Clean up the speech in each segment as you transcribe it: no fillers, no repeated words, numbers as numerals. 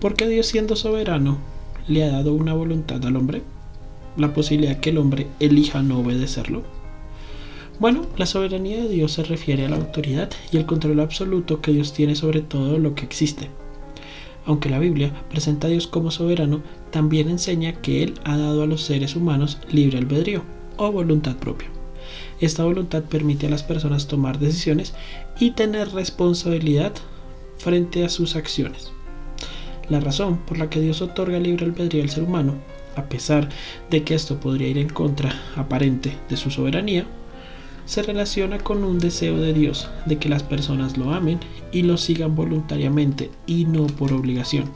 Porque Dios, siendo soberano, le ha dado una voluntad al hombre, la posibilidad que el hombre elija no obedecerlo. Bueno, la soberanía de Dios se refiere a la autoridad y el control absoluto que Dios tiene sobre todo lo que existe. Aunque la Biblia presenta a Dios como soberano, también enseña que Él ha dado a los seres humanos libre albedrío o voluntad propia. Esta voluntad permite a las personas tomar decisiones y tener responsabilidad frente a sus acciones. La razón por la que Dios otorga libre albedrío al ser humano, a pesar de que esto podría ir en contra aparente de su soberanía, se relaciona con un deseo de Dios de que las personas lo amen y lo sigan voluntariamente y no por obligación.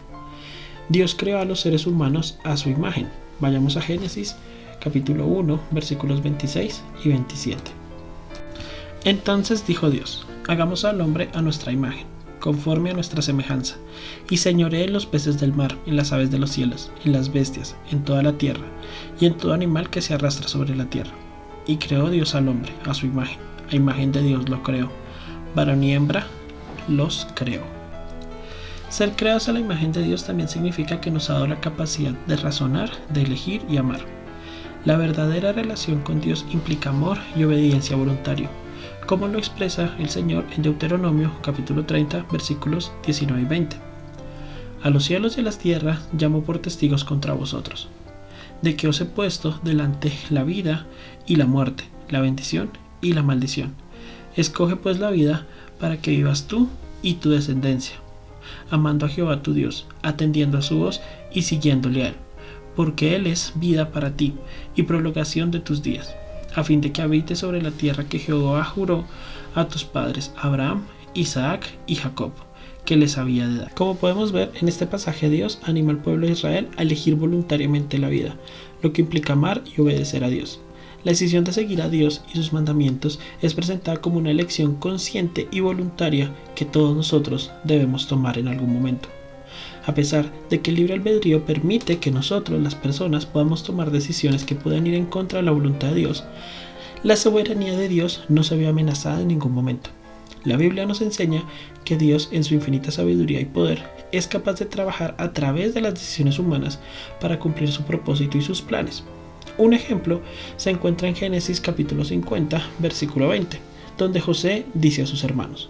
Dios creó a los seres humanos a su imagen. Vayamos a Génesis capítulo 1 versículos 26 y 27. Entonces dijo Dios: hagamos al hombre a nuestra imagen, conforme a nuestra semejanza, y señoree en los peces del mar, en las aves de los cielos, en las bestias, en toda la tierra, y en todo animal que se arrastra sobre la tierra. Y creó Dios al hombre a su imagen, a imagen de Dios lo creó, varón y hembra los creó. Ser creados a la imagen de Dios también significa que nos ha dado la capacidad de razonar, de elegir y amar. La verdadera relación con Dios implica amor y obediencia voluntario, como lo expresa el Señor en Deuteronomio capítulo 30 versículos 19 y 20. A los cielos y a las tierras llamo por testigos contra vosotros, de que os he puesto delante la vida y la muerte, la bendición y la maldición. Escoge pues la vida para que vivas tú y tu descendencia, amando a Jehová tu Dios, atendiendo a su voz y siguiéndole a él, porque él es vida para ti y prolongación de tus días, a fin de que habites sobre la tierra que Jehová juró a tus padres Abraham, Isaac y Jacob, que les había de dar. Como podemos ver en este pasaje, Dios anima al pueblo de Israel a elegir voluntariamente la vida, lo que implica amar y obedecer a Dios. La decisión de seguir a Dios y sus mandamientos es presentada como una elección consciente y voluntaria que todos nosotros debemos tomar en algún momento. A pesar de que el libre albedrío permite que nosotros, las personas, podamos tomar decisiones que puedan ir en contra de la voluntad de Dios, la soberanía de Dios no se ve amenazada en ningún momento. La Biblia nos enseña que Dios, en su infinita sabiduría y poder, es capaz de trabajar a través de las decisiones humanas para cumplir su propósito y sus planes. Un ejemplo se encuentra en Génesis capítulo 50, versículo 20, donde José dice a sus hermanos: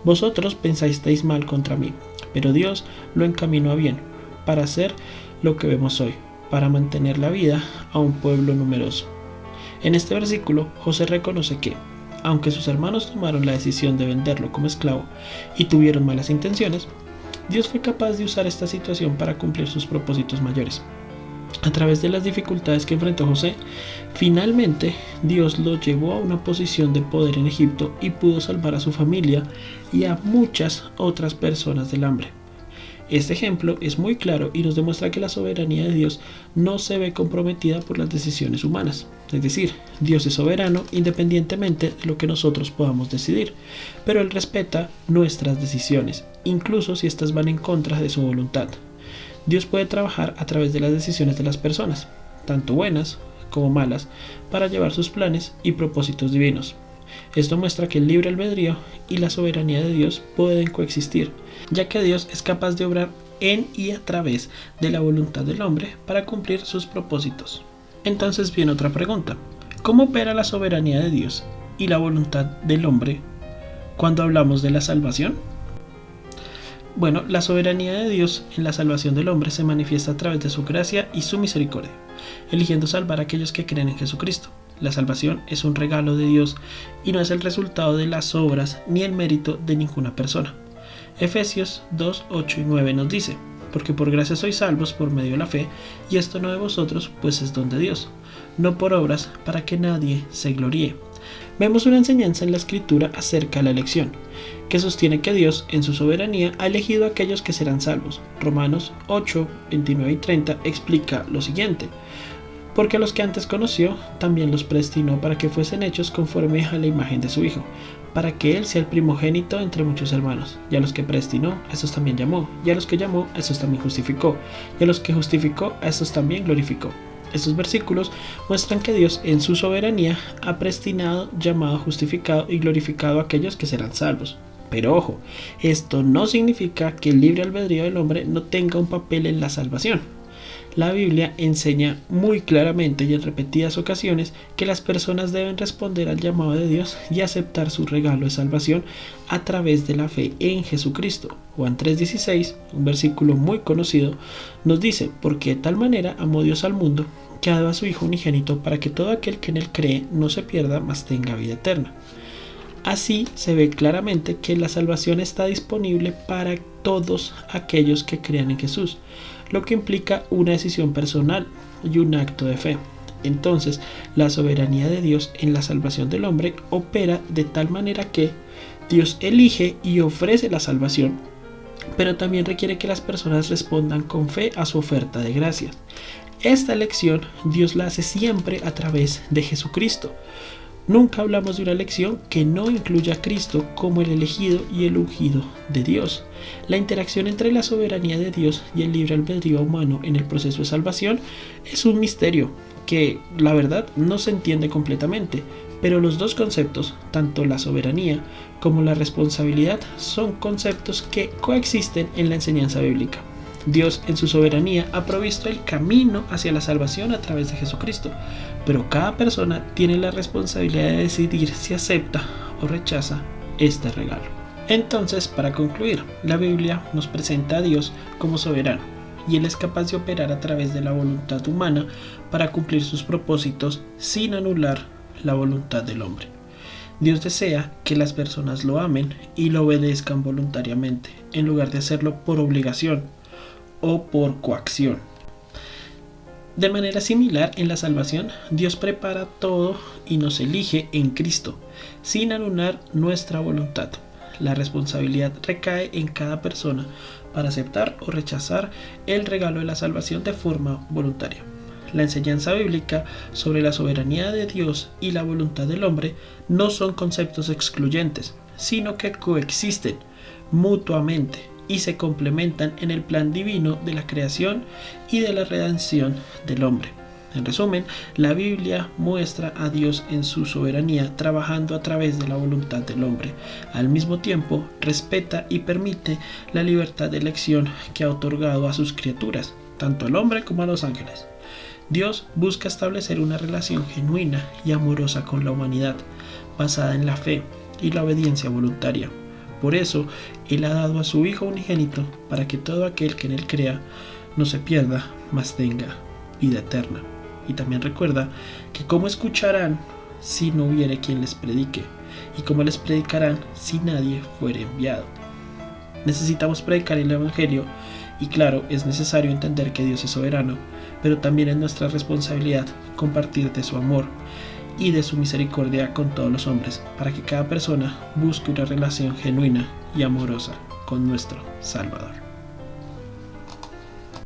vosotros pensasteis mal contra mí, pero Dios lo encaminó a bien, para hacer lo que vemos hoy, para mantener la vida a un pueblo numeroso. En este versículo, José reconoce que, aunque sus hermanos tomaron la decisión de venderlo como esclavo y tuvieron malas intenciones, Dios fue capaz de usar esta situación para cumplir sus propósitos mayores. A través de las dificultades que enfrentó José, finalmente Dios lo llevó a una posición de poder en Egipto y pudo salvar a su familia y a muchas otras personas del hambre. Este ejemplo es muy claro y nos demuestra que la soberanía de Dios no se ve comprometida por las decisiones humanas. Es decir, Dios es soberano independientemente de lo que nosotros podamos decidir, pero Él respeta nuestras decisiones, incluso si éstas van en contra de su voluntad. Dios puede trabajar a través de las decisiones de las personas, tanto buenas como malas, para llevar sus planes y propósitos divinos. Esto muestra que el libre albedrío y la soberanía de Dios pueden coexistir, ya que Dios es capaz de obrar en y a través de la voluntad del hombre para cumplir sus propósitos. Entonces viene otra pregunta: ¿cómo opera la soberanía de Dios y la voluntad del hombre cuando hablamos de la salvación? Bueno, la soberanía de Dios en la salvación del hombre se manifiesta a través de su gracia y su misericordia, eligiendo salvar a aquellos que creen en Jesucristo. La salvación es un regalo de Dios y no es el resultado de las obras ni el mérito de ninguna persona. Efesios 2, 8 y 9 nos dice: porque por gracia sois salvos por medio de la fe, y esto no de vosotros, pues es don de Dios, no por obras, para que nadie se gloríe. Vemos una enseñanza en la Escritura acerca de la elección, que sostiene que Dios, en su soberanía, ha elegido a aquellos que serán salvos. Romanos 8, 29 y 30 explica lo siguiente: porque a los que antes conoció, también los predestinó para que fuesen hechos conforme a la imagen de su Hijo, para que Él sea el primogénito entre muchos hermanos. Y a los que predestinó, a estos también llamó, y a los que llamó, a estos también justificó, y a los que justificó, a estos también glorificó. Estos versículos muestran que Dios, en su soberanía, ha predestinado, llamado, justificado y glorificado a aquellos que serán salvos. Pero ojo, esto no significa que el libre albedrío del hombre no tenga un papel en la salvación. La Biblia enseña muy claramente y en repetidas ocasiones que las personas deben responder al llamado de Dios y aceptar su regalo de salvación a través de la fe en Jesucristo. Juan 3:16, un versículo muy conocido, nos dice: porque de tal manera amó Dios al mundo, que ha dado a su Hijo unigénito, para que todo aquel que en él cree no se pierda, mas tenga vida eterna. Así se ve claramente que la salvación está disponible para todos aquellos que crean en Jesús, lo que implica una decisión personal y un acto de fe. Entonces, la soberanía de Dios en la salvación del hombre opera de tal manera que Dios elige y ofrece la salvación, pero también requiere que las personas respondan con fe a su oferta de gracia. Esta elección Dios la hace siempre a través de Jesucristo. Nunca hablamos de una elección que no incluya a Cristo como el elegido y el ungido de Dios. La interacción entre la soberanía de Dios y el libre albedrío humano en el proceso de salvación es un misterio que, la verdad, no se entiende completamente, pero los dos conceptos, tanto la soberanía como la responsabilidad, son conceptos que coexisten en la enseñanza bíblica. Dios en su soberanía ha provisto el camino hacia la salvación a través de Jesucristo, pero cada persona tiene la responsabilidad de decidir si acepta o rechaza este regalo. Entonces, para concluir, la Biblia nos presenta a Dios como soberano, y Él es capaz de operar a través de la voluntad humana para cumplir sus propósitos sin anular la voluntad del hombre. Dios desea que las personas lo amen y lo obedezcan voluntariamente, en lugar de hacerlo por obligación o por coacción. De manera similar, en la salvación, Dios prepara todo y nos elige en Cristo, sin anular nuestra voluntad. La responsabilidad recae en cada persona para aceptar o rechazar el regalo de la salvación de forma voluntaria. La enseñanza bíblica sobre la soberanía de Dios y la voluntad del hombre no son conceptos excluyentes, sino que coexisten mutuamente y se complementan en el plan divino de la creación y de la redención del hombre. En resumen, la Biblia muestra a Dios en su soberanía trabajando a través de la voluntad del hombre. Al mismo tiempo, respeta y permite la libertad de elección que ha otorgado a sus criaturas, tanto al hombre como a los ángeles. Dios busca establecer una relación genuina y amorosa con la humanidad, basada en la fe y la obediencia voluntaria. Por eso, Él ha dado a su Hijo unigénito para que todo aquel que en Él crea no se pierda, mas tenga vida eterna. Y también recuerda que cómo escucharán si no hubiere quien les predique, y cómo les predicarán si nadie fuere enviado. Necesitamos predicar el Evangelio, y claro, es necesario entender que Dios es soberano, pero también es nuestra responsabilidad compartir de su amor y de su misericordia con todos los hombres, para que cada persona busque una relación genuina y amorosa con nuestro Salvador.